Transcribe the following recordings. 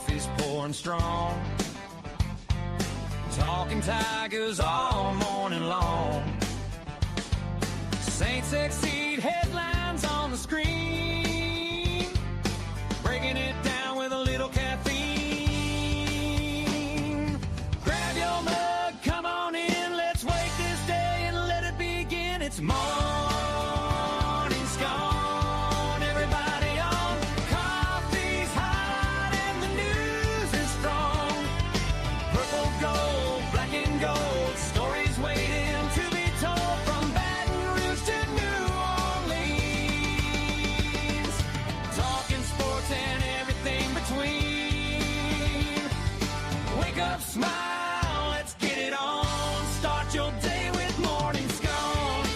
coffee's pouring strong. Talking Tigers all morning long. Saints exceed headlines on the screen. Breaking it down with a little caffeine. Grab your mug, come on in. Let's wake this day and let it begin. It's Morning Scone. Everybody on. Coffee's hot and the news is strong. Purple, gold, black and gold. Stories waiting to be told from Baton Rouge to New Orleans. Talking sports and everything between. Wake up, smile, let's get it on. Start your day with Morning Scone.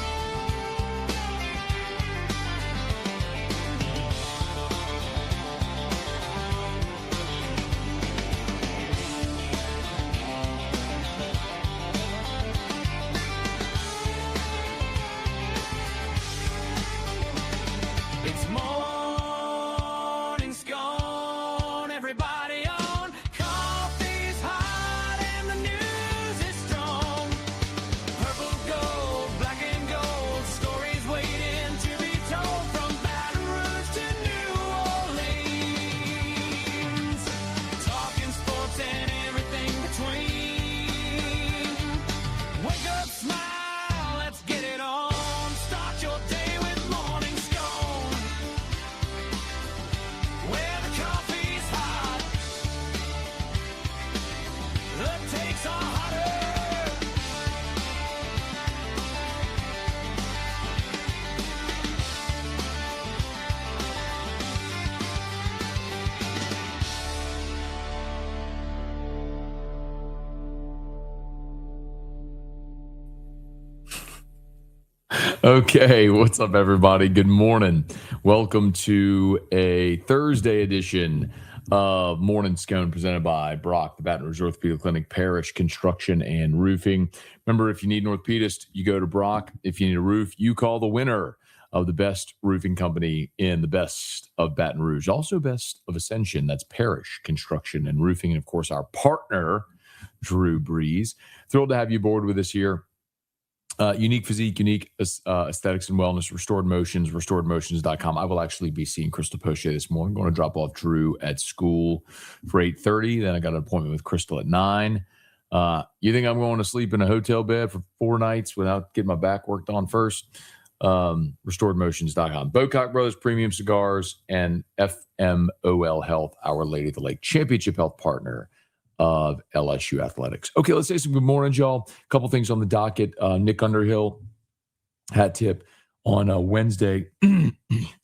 It's Morning Scone. Everybody on. Coffee's hot and the news is strong. Purple, gold, black and gold. Stories waiting to be told from Baton Rouge to New Orleans. Talking sports and everything between. Wake up, smile, let's get it on. Start your day with Morning Scone. Where the coffee's hot, the takes are hotter. Okay, what's up, everybody? Good morning. Welcome to a Thursday edition of Morning Scone presented by Brock, the Baton Rouge Orthopedic Clinic, Parish Construction and Roofing. Remember, if you need an orthopedist, you go to Brock. If you need a roof, you call the winner of the best roofing company in the best of Baton Rouge, also best of Ascension. That's Parish Construction and Roofing. And, of course, our partner, Drew Brees. Thrilled to have you aboard with us here. Unique physique, unique aesthetics and wellness, Restored Motions, restoredmotions.com. I will actually be seeing Crystal Poche this morning. I'm going to drop off Drew at school for 8:30. Then I got an appointment with Crystal at 9. You think I'm going to sleep in a hotel bed for 4 nights without getting my back worked on first? Restoredmotions.com. Bocock Brothers Premium Cigars and FMOL Health, Our Lady of the Lake Championship Health Partner of LSU Athletics. Okay, let's say some good morning, y'all. A couple things on the docket. Nick Underhill, hat tip, on Wednesday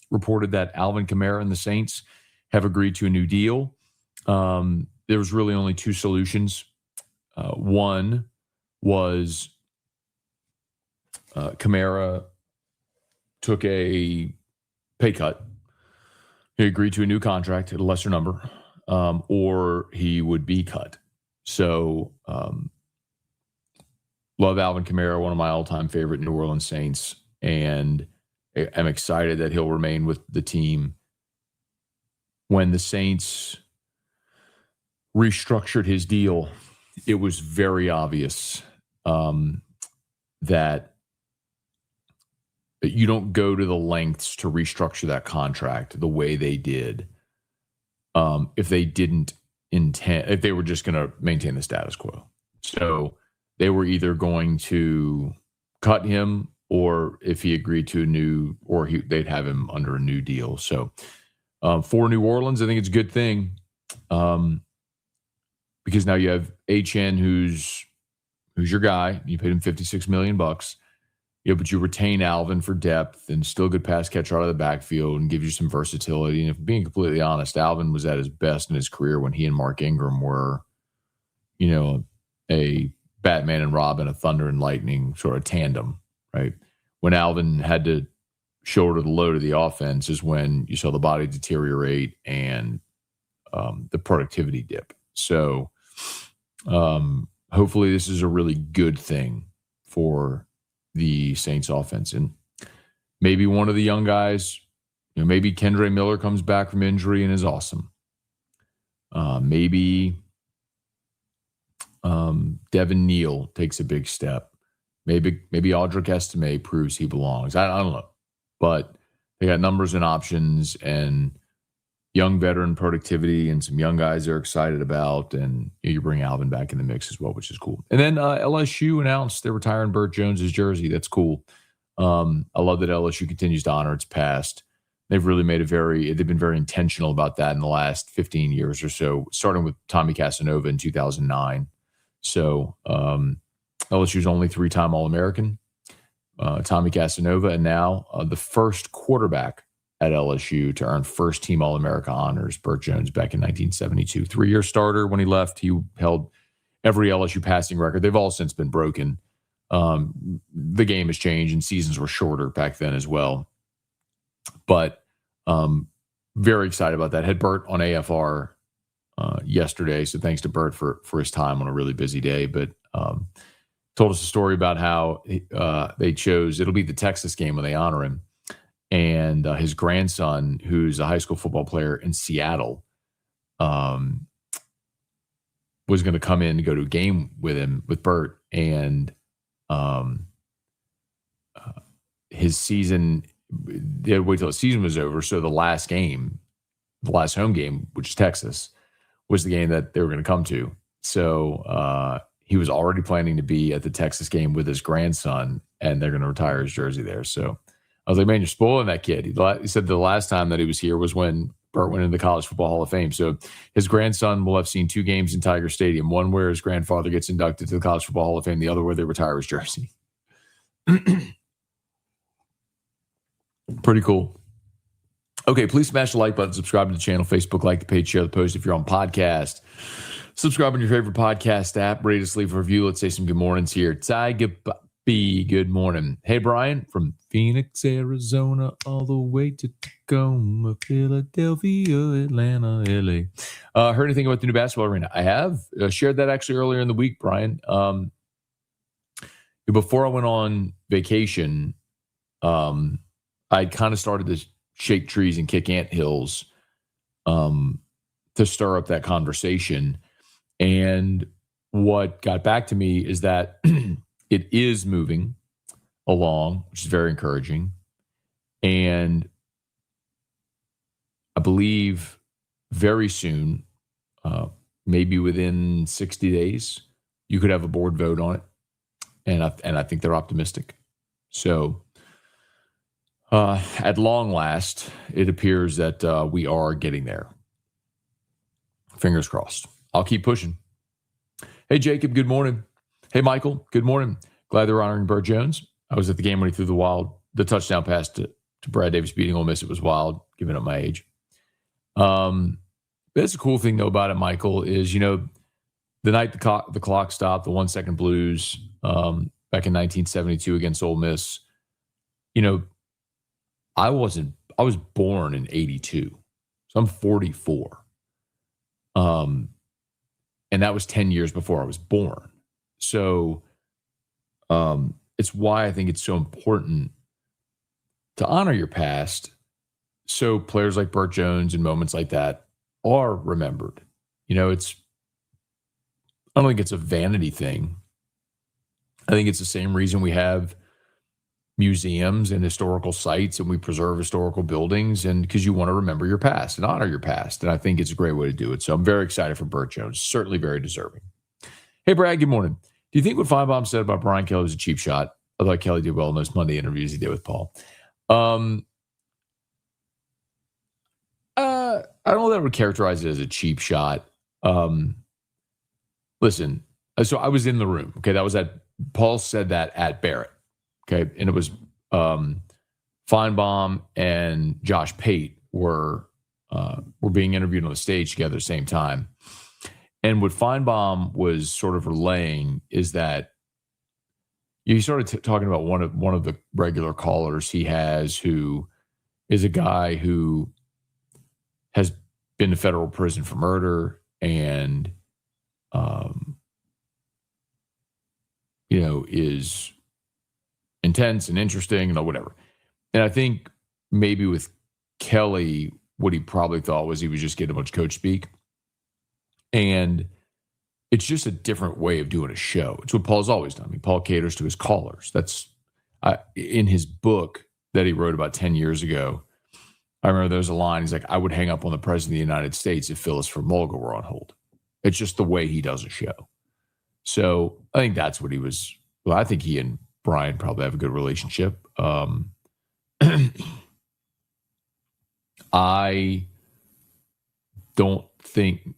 reported that Alvin Kamara and the Saints have agreed to a new deal. There was really only 2 solutions. One was Kamara took a pay cut. He agreed to a new contract at a lesser number. Or he would be cut. So, love Alvin Kamara, one of my all-time favorite New Orleans Saints, and I'm excited that he'll remain with the team. When the Saints restructured his deal, it was very obvious that you don't go to the lengths to restructure that contract the way they did. If they didn't intend, if they were just going to maintain the status quo. So they were either going to cut him, or if he agreed to a new, or they'd have him under a new deal. So for New Orleans, I think it's a good thing because now you have HN, who's your guy. You paid him $56 million. Yeah, but you retain Alvin for depth and still good pass catcher out of the backfield and gives you some versatility. And if being completely honest, Alvin was at his best in his career when he and Mark Ingram were, a Batman and Robin, a thunder and lightning sort of tandem, right? When Alvin had to shoulder the load of the offense is when you saw the body deteriorate and the productivity dip. So hopefully this is a really good thing for the Saints offense. And maybe one of the young guys, maybe Kendre Miller comes back from injury and is awesome. Maybe Devin Neal takes a big step. Maybe Audric Estime proves he belongs. I don't know. But they got numbers and options and young veteran productivity and some young guys they're excited about. And you bring Alvin back in the mix as well, which is cool. And then LSU announced they're retiring Bert Jones's jersey. That's cool. I love that LSU continues to honor its past. They've really they've been very intentional about that in the last 15 years or so, starting with Tommy Casanova in 2009. So LSU's only 3-time All-American, Tommy Casanova, and now the first quarterback at LSU to earn first-team All-America honors, Bert Jones, back in 1972. 3-year starter. When he left, he held every LSU passing record. They've all since been broken. The game has changed, and seasons were shorter back then as well. But very excited about that. Had Bert on AFR yesterday, so thanks to Bert for his time on a really busy day. But told us a story about how they chose, it'll be the Texas game when they honor him. And his grandson, who's a high school football player in Seattle, was going to come in to go to a game with Bert. And his season, they had to wait till the season was over. So the last home game, which is Texas, was the game that they were going to come to. So he was already planning to be at the Texas game with his grandson, and they're going to retire his jersey there. So I was like, man, you're spoiling that kid. He said the last time that he was here was when Bert went into the College Football Hall of Fame. So his grandson will have seen 2 games in Tiger Stadium, one where his grandfather gets inducted to the College Football Hall of Fame, the other where they retire his jersey. Pretty cool. Okay, please smash the like button, subscribe to the channel, Facebook, like the page, share the post. If you're on podcast, subscribe on your favorite podcast app, rate us, leave a review. Let's say some good mornings here. Tiger B, good morning. Hey, Brian, from Phoenix, Arizona, all the way to Tacoma, Philadelphia, Atlanta, LA. Heard anything about the new basketball arena? I have shared that actually earlier in the week, Brian. Before I went on vacation, I kind of started to shake trees and kick anthills to stir up that conversation. And what got back to me is that it is moving along, which is very encouraging. And I believe very soon, maybe within 60 days, you could have a board vote on it. And I think they're optimistic. So at long last, it appears that we are getting there. Fingers crossed. I'll keep pushing. Hey, Jacob, good morning. Hey, Michael, good morning. Glad they're honoring Bert Jones. I was at the game when he threw the touchdown pass to Brad Davis beating Ole Miss. It was wild, giving up my age. That's a cool thing, though, about it, Michael, is, the night the clock stopped, the 1 second blues back in 1972 against Ole Miss, I was born in 82. So I'm 44. And that was 10 years before I was born. So it's why I think it's so important to honor your past. So players like Bert Jones and moments like that are remembered. I don't think it's a vanity thing. I think it's the same reason we have museums and historical sites and we preserve historical buildings, and because you want to remember your past and honor your past. And I think it's a great way to do it. So I'm very excited for Bert Jones. Certainly very deserving. Hey, Brad, good morning. Do you think what Feinbaum said about Brian Kelly was a cheap shot? I thought Kelly did well in those Monday interviews he did with Paul. I don't know that I would characterize it as a cheap shot. Listen, so I was in the room. Okay, that was Paul said that at Barrett. Okay, and it was Feinbaum and Josh Pate were being interviewed on the stage together at the same time. And what Feinbaum was sort of relaying is that he started talking about one of the regular callers he has, who is a guy who has been to federal prison for murder and is intense and interesting and whatever. And I think maybe with Kelly, what he probably thought was he was just getting a bunch of coach speak. And it's just a different way of doing a show. It's what Paul's always done. I mean, Paul caters to his callers. That's in his book that he wrote about 10 years ago. I remember there was a line. He's like, I would hang up on the president of the United States if Phyllis from Mulga were on hold. It's just the way he does a show. So I think that's what he was. Well, I think he and Brian probably have a good relationship. I don't think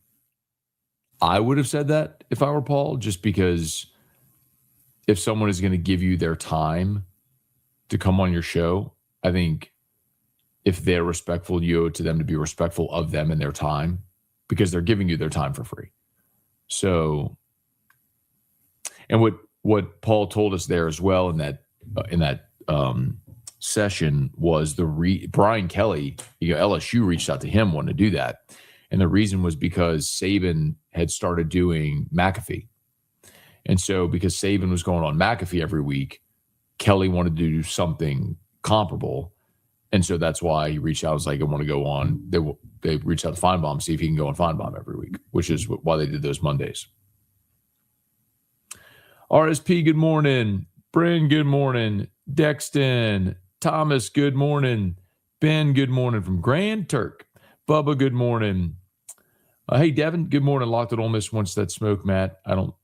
I would have said that if I were Paul, just because if someone is going to give you their time to come on your show, I think if they're respectful, you owe it to them to be respectful of them and their time, because they're giving you their time for free. So, and what Paul told us there as well in that session was Brian Kelly, LSU reached out to him wanting to do that. And the reason was because Saban had started doing McAfee. And so because Saban was going on McAfee every week, Kelly wanted to do something comparable. And so that's why he reached out. I was like, I want to go on. They reached out to Feinbaum, see if he can go on Feinbaum every week, which is why they did those Mondays. RSP, good morning. Bryn, good morning. Dexton, Thomas, good morning. Ben, good morning from Grand Turk. Bubba, good morning. Hey, Devin, good morning. Locked at Ole Miss once that smoke, Matt. I know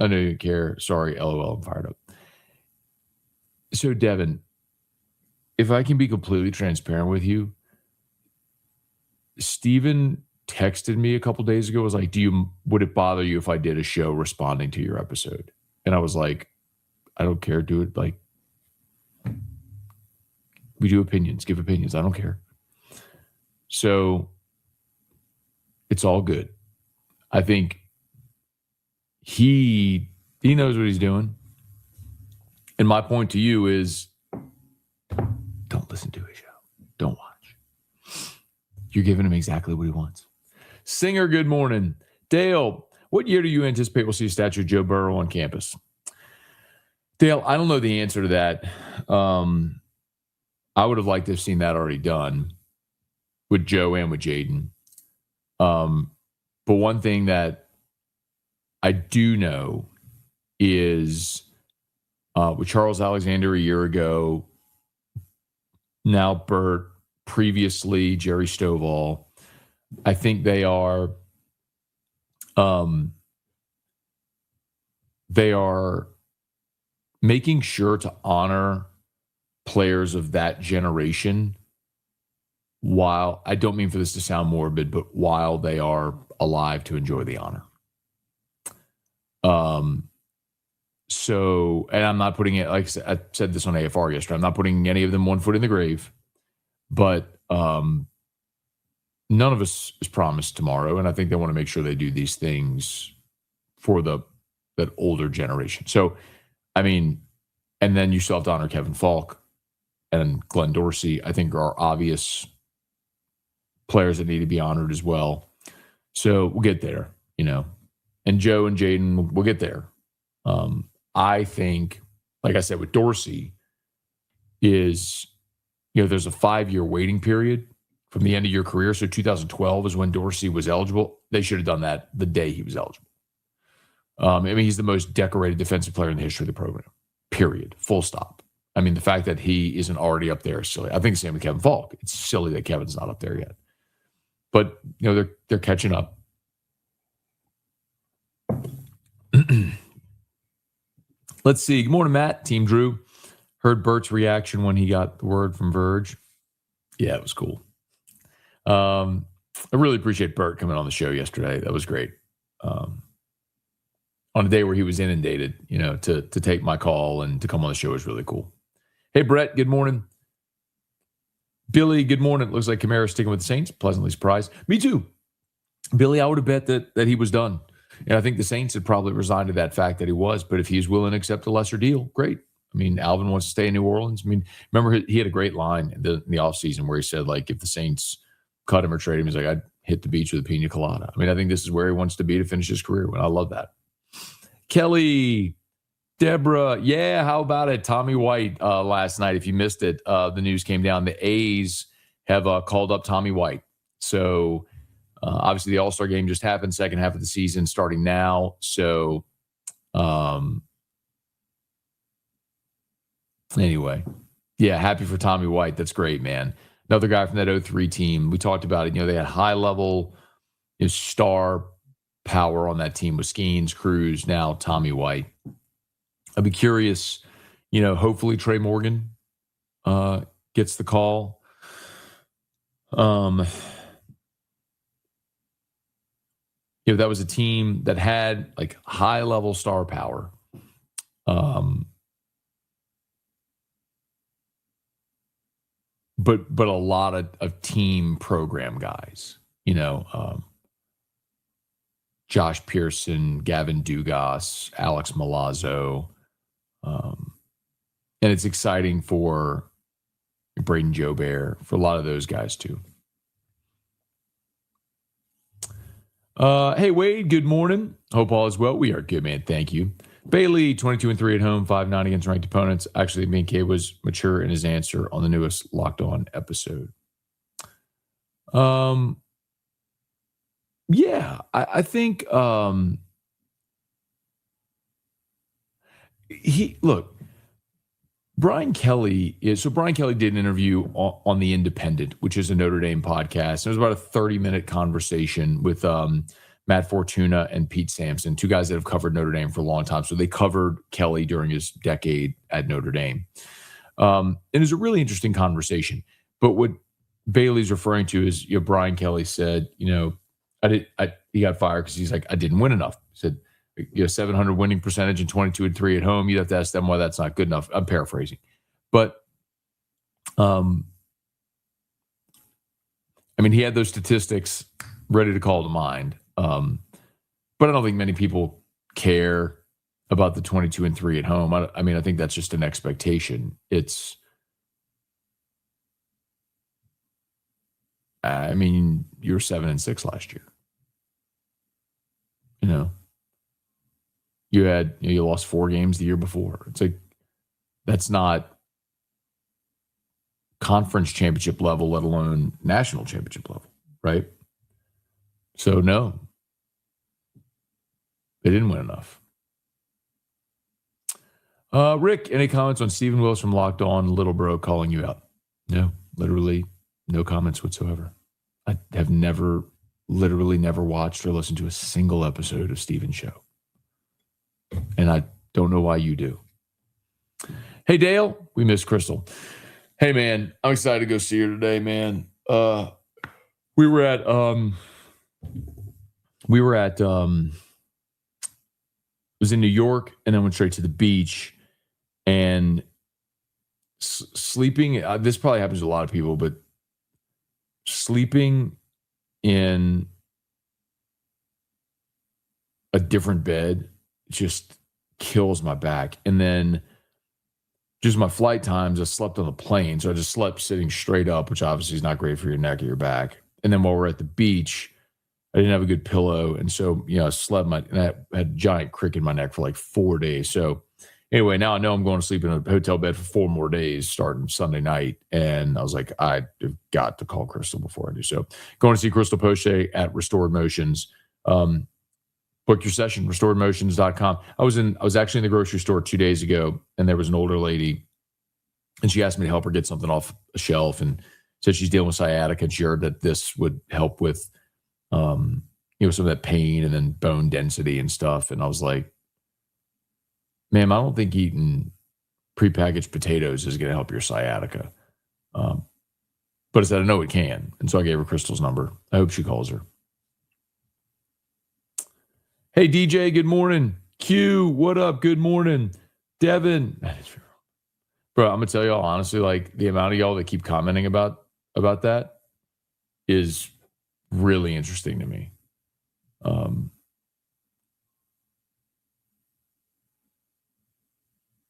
you didn't care. Sorry, LOL, I'm fired up. So, Devin, if I can be completely transparent with you, Steven texted me a couple days ago, was like, would it bother you if I did a show responding to your episode? And I was like, I don't care. Do it. Like, we do opinions, give opinions. I don't care. So it's all good. I think he knows what he's doing. And my point to you is, don't listen to his show. Don't watch. You're giving him exactly what he wants. Singer, good morning. Dale, what year do you anticipate we'll see a statue of Joe Burrow on campus? Dale, I don't know the answer to that. I would have liked to have seen that already done with Joe and with Jaden. But one thing that I do know is with Charles Alexander a year ago, now Bert, previously Jerry Stovall, I think they are making sure to honor players of that generation, while I don't mean for this to sound morbid, but while they are alive to enjoy the honor. So, and I'm not putting it, like I said this on AFR yesterday, I'm not putting any of them one foot in the grave, but none of us is promised tomorrow. And I think they want to make sure they do these things for that older generation. So, I mean, and then you still have to honor Kevin Falk and Glenn Dorsey, I think are obvious players that need to be honored as well. So we'll get there, and Joe and Jaden, we'll get there. I think, like I said, with Dorsey is, there's a 5-year waiting period from the end of your career. So 2012 is when Dorsey was eligible. They should have done that the day he was eligible. He's the most decorated defensive player in the history of the program, period, full stop. I mean, the fact that he isn't already up there is silly. I think the same with Kevin Falk. It's silly that Kevin's not up there yet. But, they're catching up. Let's see. Good morning, Matt. Team Drew. Heard Bert's reaction when he got the word from Verge. Yeah, it was cool. I really appreciate Bert coming on the show yesterday. That was great. On a day where he was inundated, to take my call and to come on the show was really cool. Hey, Brett, good morning. Billy, good morning. Looks like Kamara's sticking with the Saints. Pleasantly surprised. Me too. Billy, I would have bet that he was done. And I think the Saints had probably resigned to that fact that he was. But if he's willing to accept a lesser deal, great. I mean, Alvin wants to stay in New Orleans. I mean, remember he had a great line in the offseason where he said, like, if the Saints cut him or trade him, he's like, I'd hit the beach with a pina colada. I mean, I think this is where he wants to be to finish his career. And I love that. Kelly, Deborah, yeah, how about it? Tommy White last night, if you missed it, the news came down. The A's have called up Tommy White. So Obviously, the All-Star game just happened, second half of the season starting now. So, anyway, yeah, happy for Tommy White. That's great, man. Another guy from that 03 team. We talked about it. They had high-level star power on that team with Skeens, Cruz, now Tommy White. I'd be curious, hopefully Trey Morgan gets the call. That was a team that had high level star power. But a lot of team program guys, Josh Pearson, Gavin Dugas, Alex Milazzo. And it's exciting for Braden Jobert, for a lot of those guys too. Hey, Wade, good morning. Hope all is well. We are good, man. Thank you. Bailey, 22-3 at home, 5-9 against ranked opponents. Actually, B&K was mature in his answer on the newest Locked On episode. Yeah, I think Brian Kelly did an interview on The Independent, which is a Notre Dame podcast. It was about a 30-minute conversation with Matt Fortuna and Pete Sampson, two guys that have covered Notre Dame for a long time. So they covered Kelly during his decade at Notre Dame. And it was a really interesting conversation. But what Bailey's referring to is, Brian Kelly said, he got fired because he's like, I didn't win enough. He said, 700 winning percentage and 22-3 at home. You'd have to ask them why that's not good enough. I'm paraphrasing. But, he had those statistics ready to call to mind. But I don't think many people care about the 22-3 at home. I think that's just an expectation. You're 7-6 last year. You lost 4 games the year before. It's like, that's not conference championship level, let alone national championship level, right? So no, they didn't win enough. Rick, any comments on Stephen Willis from Locked On Little Bro calling you out? No, literally no comments whatsoever. I have literally never watched or listened to a single episode of Stephen's show. And I don't know why you do. Hey, Dale, we miss Crystal. Hey, man, I'm excited to go see her today, man. We were at was in New York and then went straight to the beach and sleeping. This probably happens to a lot of people, but sleeping in a different bed just kills my back. And then just my flight times, I slept on the plane. So I just slept sitting straight up, which obviously is not great for your neck or your back. And then while we're at the beach, I didn't have a good pillow. And so, I slept and I had a giant crick in my neck for 4 days. So anyway, now I know I'm going to sleep in a hotel bed for 4 more days starting Sunday night. And I was like, I've got to call Crystal before I do. So going to see Crystal Poche at Restored Motions. Book your session, restoredmotions.com. I was actually in the grocery store 2 days ago, and there was an older lady, and she asked me to help her get something off a shelf, and said she's dealing with sciatica, and she heard that this would help with, some of that pain and then bone density and stuff. And I was like, ma'am, I don't think eating prepackaged potatoes is going to help your sciatica. But I said, I know it can. And so I gave her Crystal's number. I hope she calls her. Hey, DJ, good morning. Q, what up? Good morning. Devin. Bro, I'm going to tell y'all, honestly, the amount of y'all that keep commenting about that is really interesting to me.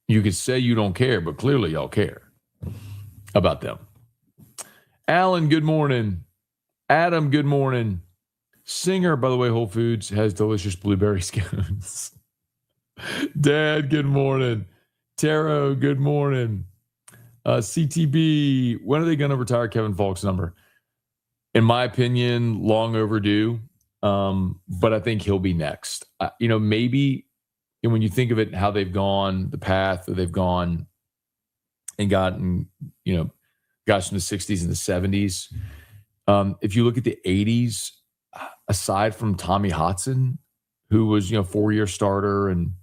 You could say you don't care, but clearly y'all care about them. Alan, good morning. Adam, good morning. Singer, by the way, Whole Foods has delicious blueberry scones. Dad, good morning. Taro, good morning. CTB, when are they going to retire Kevin Falk's number? in my opinion, long overdue. But I think he'll be next. Maybe when you think of it, how they've gone, the path that they've gone and gotten, guys from the 60s and the 70s. If you look at the 80s, aside from Tommy Hotson, who was, 4-year starter and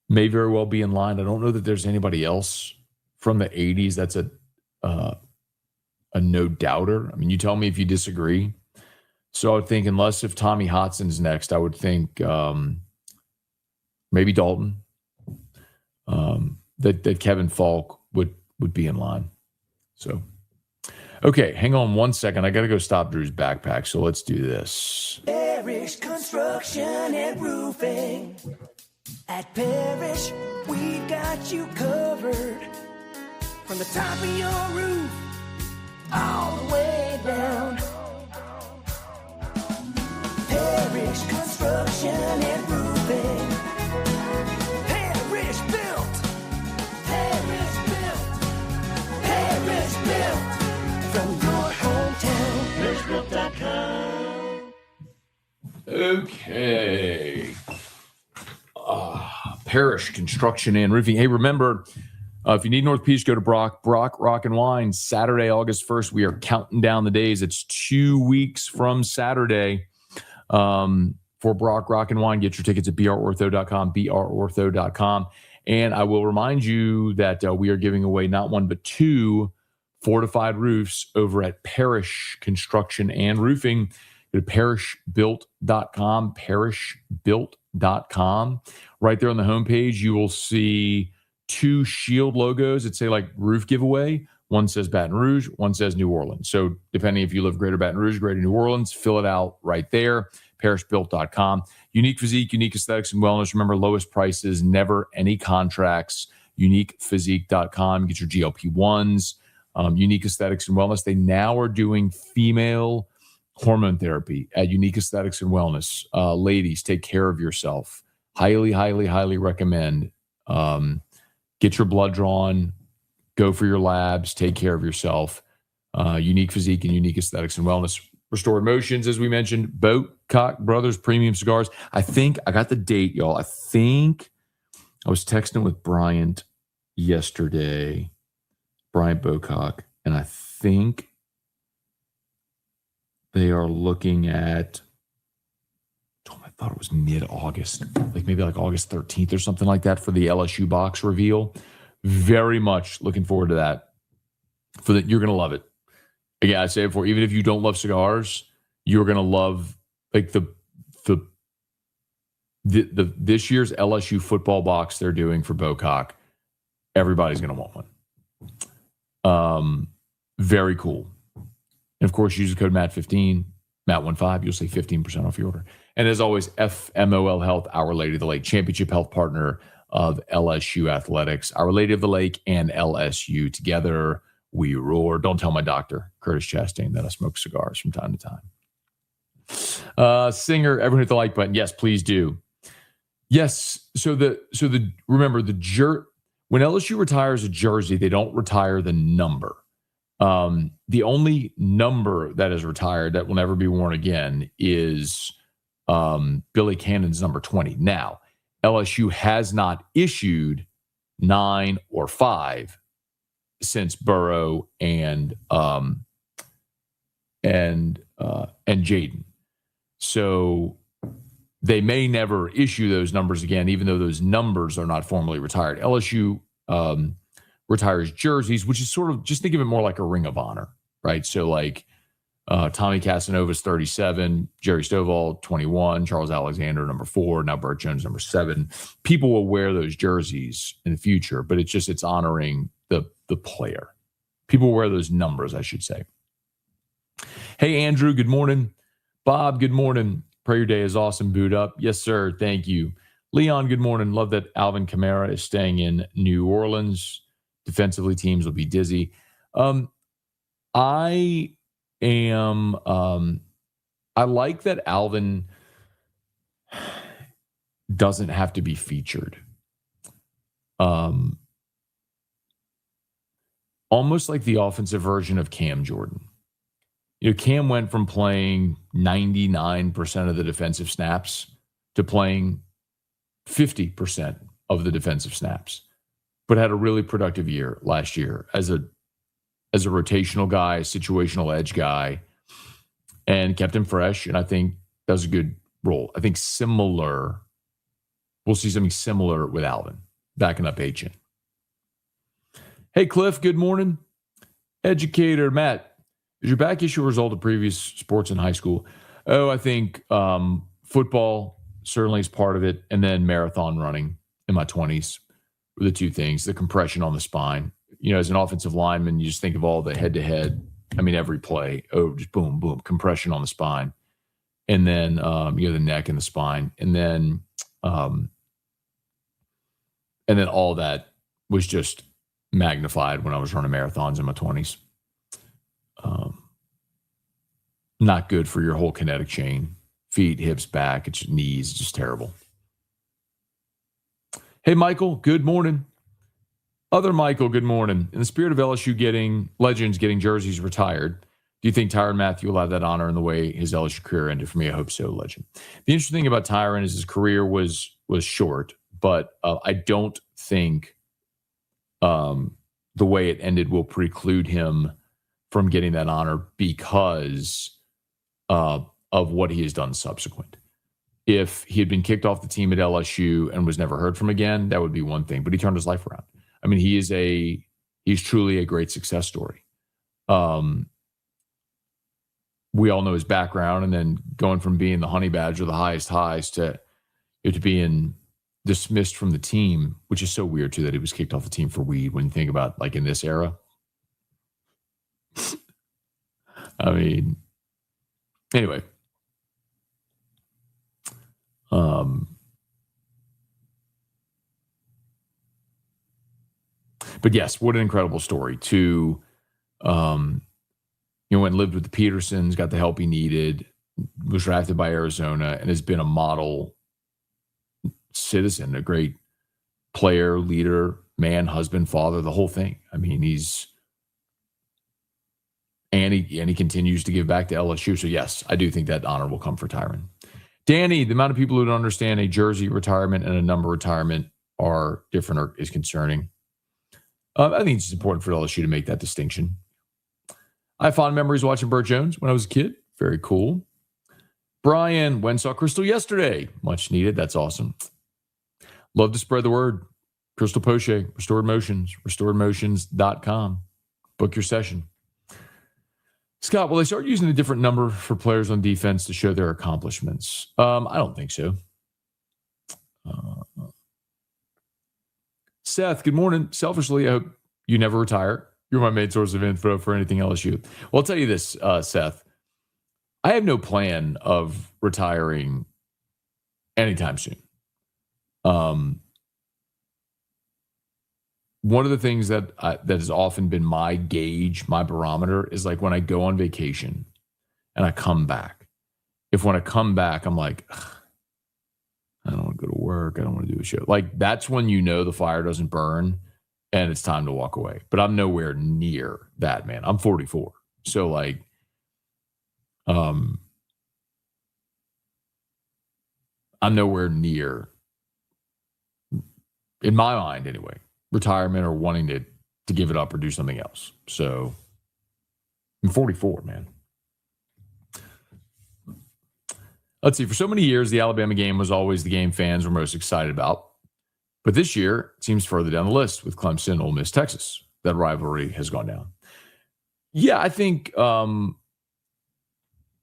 may very well be in line. I don't know that there's anybody else from the 80s that's a no doubter. I mean, you tell me if you disagree. So I would think, unless if Tommy Hotson's next, I would think maybe Dalton, that Kevin Falk would be in line. So, okay, hang on one second. I got to go stop Drew's backpack. So let's do this. Parrish Construction and Roofing. At Parrish, we've got you covered. From the top of your roof, all the way down. Parrish Construction and Roofing. Parrish built. Parrish built. Parrish built. From your hometown. ParrishBuilt.com. Okay. Parrish Construction and Roofing. Hey, remember, if you need North Beach, go to Brock Rock and Wine. Saturday, August 1st. We are counting down the days. It's 2 weeks from Saturday for Brock Rock and Wine. Get your tickets at brortho.com, brortho.com. And I will remind you that we are giving away not one, but 2 fortified roofs over at Parrish Construction and Roofing. Go to parrishbuilt.com, parrishbuilt.com. Right there on the homepage, you will see 2 shield logos that say like roof giveaway. One says Baton Rouge, one says New Orleans. So depending if you live Greater Baton Rouge, Greater New Orleans, fill it out right there, parrishbuilt.com. Unique Physique, Unique Aesthetics and Wellness. Remember, lowest prices, never any contracts. Uniquephysique.com. Get your GLP-1s. Unique Aesthetics and Wellness. They now are doing female hormone therapy at Unique Aesthetics and Wellness. Ladies, take care of yourself. Highly, highly, highly recommend. Get your blood drawn. Go for your labs. Take care of yourself. Unique Physique and Unique Aesthetics and Wellness. Restored Motions, as we mentioned. Boatcock Brothers Premium Cigars. I think I got the date, y'all. I think I was texting with Bryant yesterday, Bryant Bocock, and I think they are looking at, I thought it was mid-August, maybe August 13th or something like that for the LSU box reveal. Very much looking forward to that. You're going to love it. Again, I say it before, even if you don't love cigars, you're going to love the this year's LSU football box they're doing for Bocock. Everybody's going to want one. Very cool. And of course, use the code MAT15, MAT15. You'll save 15% off your order. And as always, FMOL Health, Our Lady of the Lake, championship health partner of LSU Athletics. Our Lady of the Lake and LSU together, we roar. Don't tell my doctor, Curtis Chastain, that I smoke cigars from time to time. Singer, everyone hit the like button. Yes, please do. Yes. So remember when LSU retires a jersey, they don't retire the number. The only number that is retired that will never be worn again is Billy Cannon's number 20. Now, LSU has not issued 9 or 5 since Burrow and Jaden. So they may never issue those numbers again, even though those numbers are not formally retired. LSU retires jerseys, which is sort of, just think of it more like a Ring of Honor, right? So Tommy Casanova's 37, Jerry Stovall 21, Charles Alexander number 4, now Bert Jones number 7. People will wear those jerseys in the future, but it's honoring the player. People wear those numbers, I should say. Hey, Andrew, good morning. Bob, good morning. Pray your day is awesome. Boot up. Yes, sir. Thank you. Leon, good morning. Love that Alvin Kamara is staying in New Orleans. Defensively, teams will be dizzy. I like that Alvin doesn't have to be featured. almost like the offensive version of Cam Jordan. Cam went from playing 99% of the defensive snaps to playing 50% of the defensive snaps, but had a really productive year last year as a rotational guy, a situational edge guy, and kept him fresh. And I think that was a good role. I think we'll see something similar with Alvin backing up Achin. Hey, Cliff, good morning. Educator Matt, is your back issue a result of previous sports in high school? Oh, I think football certainly is part of it. And then marathon running in my 20s were the two things, the compression on the spine. As an offensive lineman, you just think of all the head-to-head. I mean, every play, just boom, boom, compression on the spine. And then, the neck and the spine. And then all that was just magnified when I was running marathons in my 20s. Not good for your whole kinetic chain. Feet, hips, back, it's knees, just terrible. Hey, Michael, good morning. Other Michael, good morning. In the spirit of LSU legends getting jerseys retired, do you think Tyrann Mathieu will have that honor in the way his LSU career ended? For me, I hope so, legend. The interesting thing about Tyrann is his career was short, but I don't think the way it ended will preclude him from getting that honor because of what he has done subsequent. If he had been kicked off the team at LSU and was never heard from again, that would be one thing. But he turned his life around. I mean, he's truly a great success story. We all know his background, and then going from being the honey badger, the highest highs, to being dismissed from the team, which is so weird too that he was kicked off the team for weed. When you think about like in this era, I mean, anyway. But yes, what an incredible story to, went and lived with the Petersons, got the help he needed, was drafted by Arizona, and has been a model citizen, a great player, leader, man, husband, father, the whole thing. I mean, he continues to give back to LSU. So yes, I do think that honor will come for Tyrann. Danny, the amount of people who don't understand a jersey retirement and a number retirement are different is concerning. I think it's important for LSU to make that distinction. I have fond memories watching Bert Jones when I was a kid. Very cool. Brian, when saw Crystal yesterday? Much needed. That's awesome. Love to spread the word. Crystal Poche, Restored Motions, restoredmotions.com. Book your session. Scott, will they start using a different number for players on defense to show their accomplishments? I don't think so. Seth, good morning. Selfishly, I hope you never retire. You're my main source of info for anything LSU. Well, I'll tell you this, Seth. I have no plan of retiring anytime soon. One of the things that has often been my gauge, my barometer, is like when I go on vacation and I come back. If when I come back, I'm like, I don't want to go to work. I don't want to do a show. Like, that's when you know the fire doesn't burn and it's time to walk away. But I'm nowhere near that, man. I'm 44. So, like, I'm nowhere near, in my mind anyway, retirement or wanting to give it up or do something else. So, I'm 44, man. Let's see. For so many years, the Alabama game was always the game fans were most excited about. But this year, it seems further down the list with Clemson, Ole Miss, Texas. That rivalry has gone down. Yeah, I think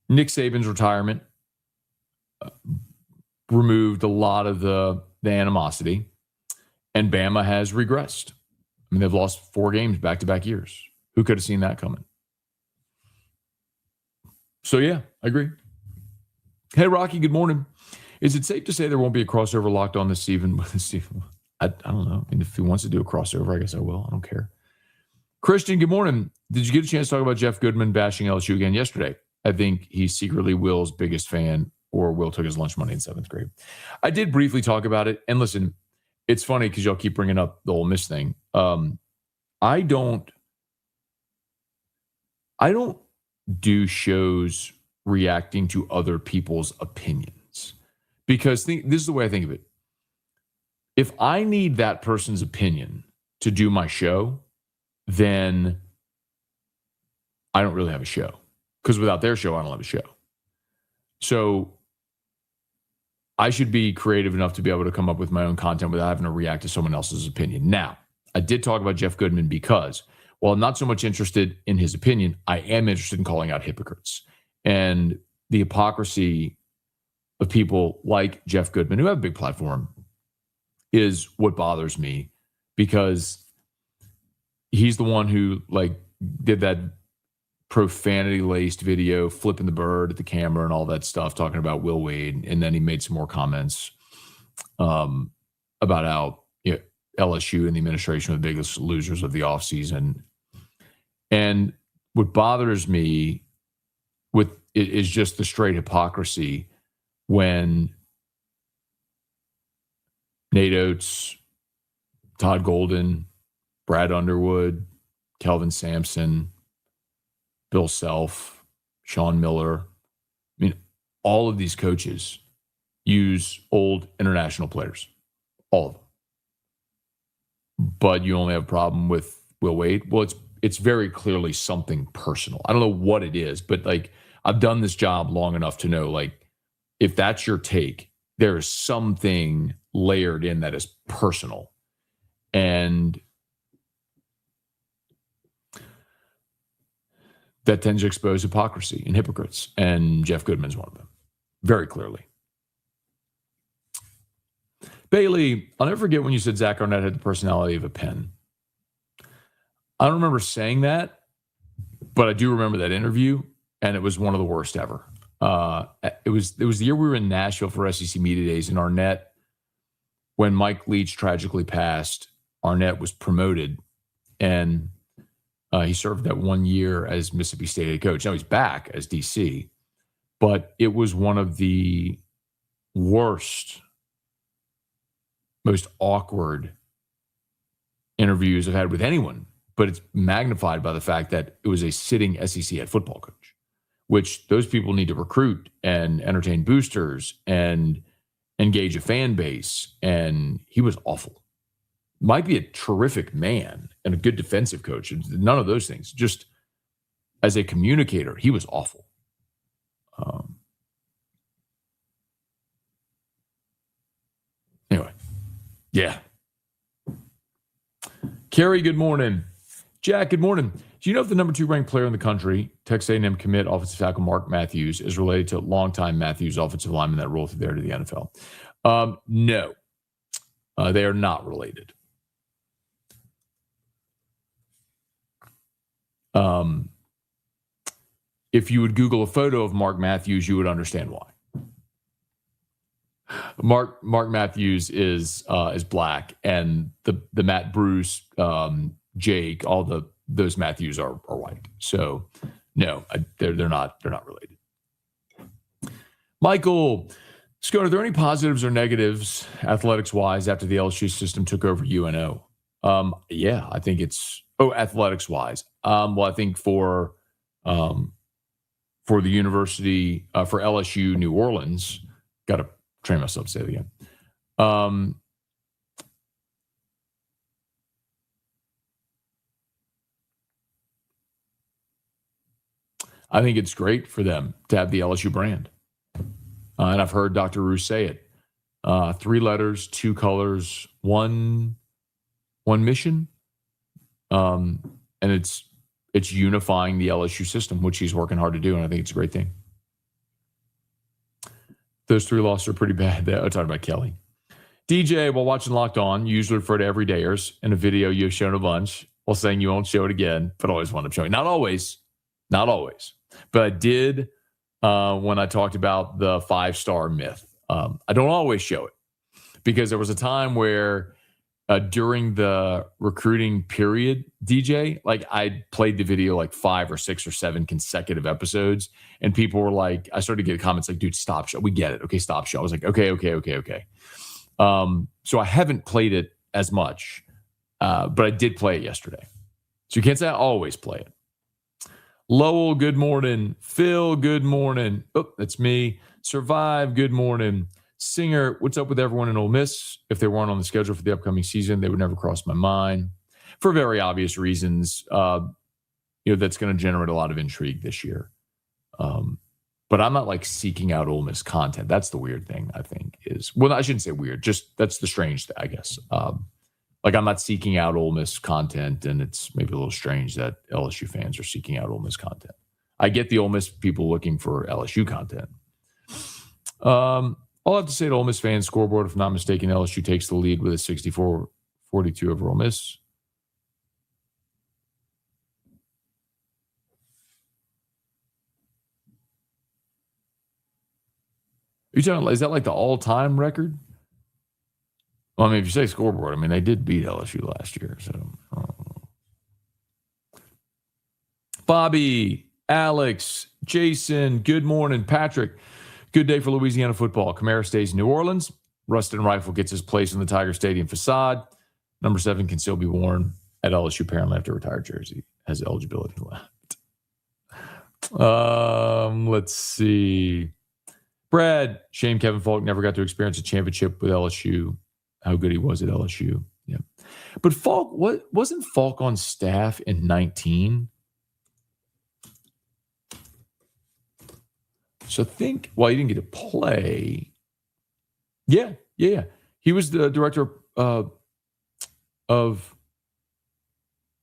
Nick Saban's retirement removed a lot of the animosity, and Bama has regressed. I mean, they've lost 4 games back-to-back years. Who could have seen that coming? So, yeah, I agree. Hey, Rocky, good morning. Is it safe to say there won't be a crossover Locked On this season? I don't know. I mean, if he wants to do a crossover, I guess I will. I don't care. Christian, good morning. Did you get a chance to talk about Jeff Goodman bashing LSU again yesterday? I think he's secretly Will's biggest fan, or Will took his lunch money in 7th grade. I did briefly talk about it. And listen, it's funny because y'all keep bringing up the Ole Miss thing. I don't I don't do shows reacting to other people's opinions because this is the way I think of it. If I need that person's opinion to do my show, then I don't really have a show, because without their show, I don't have a show. So I should be creative enough to be able to come up with my own content without having to react to someone else's opinion. Now, I did talk about Jeff Goodman because, while I'm not so much interested in his opinion, I am interested in calling out hypocrites. And the hypocrisy of people like Jeff Goodman, who have a big platform, is what bothers me, because he's the one who did that profanity-laced video flipping the bird at the camera and all that stuff, talking about Will Wade. And then he made some more comments about how LSU and the administration were the biggest losers of the offseason. And what bothers me with it is just the straight hypocrisy when Nate Oates, Todd Golden, Brad Underwood, Kelvin Sampson, Bill Self, Sean Miller, all of these coaches use old international players, all of them. But you only have a problem with Will Wade. Well, it's very clearly something personal. I don't know what it is, but I've done this job long enough to know, if that's your take, there is something layered in that is personal. And that tends to expose hypocrisy and hypocrites. And Jeff Goodman's one of them, very clearly. Bailey, I'll never forget when you said Zach Arnett had the personality of a pen. I don't remember saying that, but I do remember that interview, and it was one of the worst ever. It was the year we were in Nashville for SEC Media Days, and Arnett, when Mike Leach tragically passed, Arnett was promoted, and he served that 1 year as Mississippi State head coach. Now he's back as DC, but it was one of the worst, most awkward interviews I've had with anyone, but it's magnified by the fact that it was a sitting SEC head football coach, which those people need to recruit and entertain boosters and engage a fan base. And he was awful. Might be a terrific man and a good defensive coach. None of those things. Just as a communicator, he was awful. Anyway, yeah. Kerry, good morning. Jack, good morning. Do you know if the number 2 ranked player in the country, Texas A&M commit offensive tackle Mark Matthews, is related to longtime Matthews offensive lineman that rolled through there to the NFL? No, they are not related. If you would Google a photo of Mark Matthews, you would understand why. Mark Matthews is black, and the Matt Bruce, Jake, all those Matthews are white. So no, they're not related. Michael Scone, are there any positives or negatives athletics wise after the LSU system took over UNO? Yeah, I think it's athletics wise. Well, I think for the university, for LSU New Orleans, got to train myself to say it again. I think it's great for them to have the LSU brand. And I've heard Dr. Roos say it. 3 letters, 2 colors, one mission. And it's unifying the LSU system, which he's working hard to do. And I think it's a great thing. Those 3 losses are pretty bad. I'm talking about Kelly. DJ, while watching Locked On, you usually refer to everydayers in a video you've shown a bunch while saying you won't show it again, but always want to show it. Not always. But I did when I talked about the 5-star myth. I don't always show it because there was a time where during the recruiting period, DJ, I played the video 5 or 6 or 7 consecutive episodes, and people were like, I started to get comments like, dude, stop show. We get it. Okay, stop show. I was like, okay. So I haven't played it as much, but I did play it yesterday. So you can't say I always play it. Lowell, good morning. Phil, good morning. Oh, that's me. Survive, good morning. Singer, what's up with everyone in Ole Miss? If they weren't on the schedule for the upcoming season, they would never cross my mind. For very obvious reasons, that's going to generate a lot of intrigue this year. But I'm not like seeking out Ole Miss content. That's the weird thing, I think, I shouldn't say weird. Just that's the strange thing, I guess. I'm not seeking out Ole Miss content, and it's maybe a little strange that LSU fans are seeking out Ole Miss content. I get the Ole Miss people looking for LSU content. All I have to say to Ole Miss fans, scoreboard, if I'm not mistaken, LSU takes the lead with a 64-42 over Ole Miss. Are you talking? Is that like the all-time record? Well, I mean, if you say scoreboard, I mean, they did beat LSU last year. So, Bobby, Alex, Jason, good morning. Patrick, good day for Louisiana football. Kamara stays in New Orleans. Rustin Rifle gets his place in the Tiger Stadium facade. Number 7 can still be worn at LSU, apparently, after retired jersey. Has eligibility left. Let's see. Brad, shame Kevin Falk never got to experience a championship with LSU. How good he was at LSU. Yeah. But Falk, wasn't Falk on staff in 19? So he didn't get to play. Yeah. He was the director of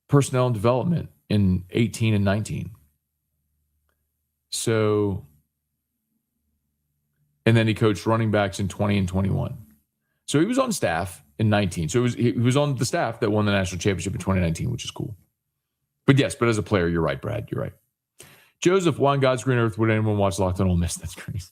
personnel and development in 18 and 19. So, and then he coached running backs in 20 and 21. So he was on staff in 19. So he was on the staff that won the national championship in 2019, which is cool. But as a player, you're right, Brad. You're right. Joseph, why on God's green earth would anyone watch Locked on Ole Miss? That's crazy.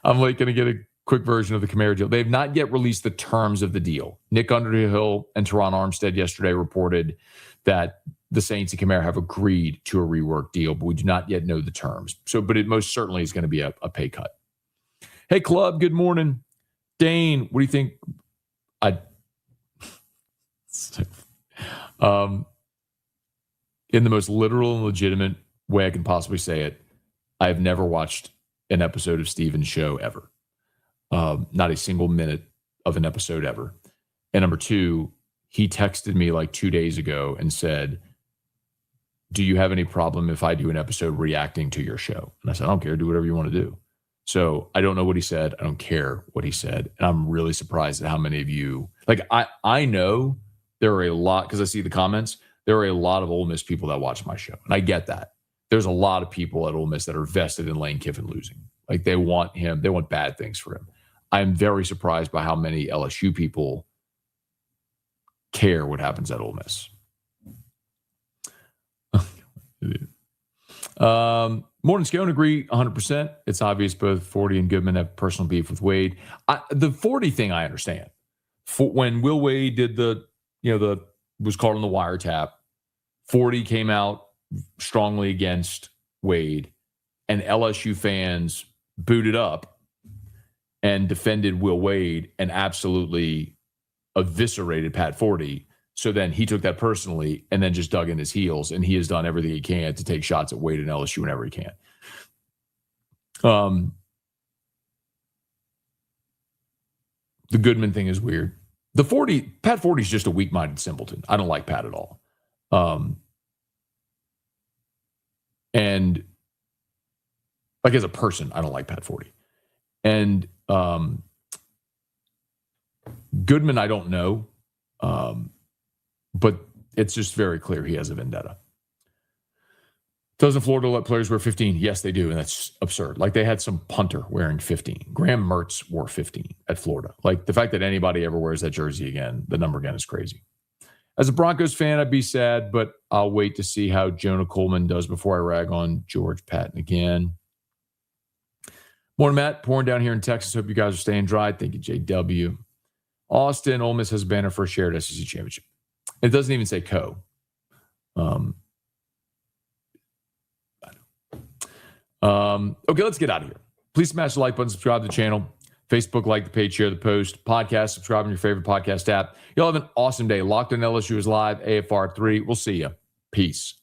I'm going to get a quick version of the Kamara deal. They have not yet released the terms of the deal. Nick Underhill and Teron Armstead yesterday reported that the Saints and Kamara have agreed to a reworked deal, but we do not yet know the terms. But it most certainly is going to be a pay cut. Hey, Club, good morning. Dane, what do you think? In the most literal and legitimate way I can possibly say it, I have never watched an episode of Steven's show ever. Not a single minute of an episode ever. And number 2, he texted me like 2 days ago and said, do you have any problem if I do an episode reacting to your show? And I said, I don't care. Do whatever you want to do. So I don't know what he said. I don't care what he said. And I'm really surprised at how many of you, I know there are a lot, because I see the comments, there are a lot of Ole Miss people that watch my show. And I get that. There's a lot of people at Ole Miss that are vested in Lane Kiffin losing. Like they want bad things for him. I'm very surprised by how many LSU people care what happens at Ole Miss. Morning Scone, agree 100%. It's obvious both 40 and Goodman have personal beef with Wade. The 40 thing I understand. When Will Wade did was caught on the wiretap, 40 came out strongly against Wade, and LSU fans booted up and defended Will Wade and absolutely eviscerated Pat 40. So then he took that personally and then just dug in his heels, and he has done everything he can to take shots at Wade and LSU whenever he can. The Goodman thing is weird. Pat 40 is just a weak-minded simpleton. I don't like Pat at all. And like as a person, I don't like Pat 40. And Goodman, I don't know. But it's just very clear he has a vendetta. Doesn't Florida let players wear 15? Yes, they do, and that's absurd. Like they had some punter wearing 15. Graham Mertz wore 15 at Florida. Like the fact that anybody ever wears that jersey again, the number again is crazy. As a Broncos fan, I'd be sad, but I'll wait to see how Jonah Coleman does before I rag on George Patton again. Morning, Matt. Pouring down here in Texas. Hope you guys are staying dry. Thank you, JW. Austin, Ole Miss has a banner for a shared SEC championship. It doesn't even say co. Okay, let's get out of here. Please smash the like button, subscribe to the channel. Facebook, like the page, share the post. Podcast, subscribe on your favorite podcast app. Y'all have an awesome day. Locked on LSU is live, AFR 3. We'll see you. Peace.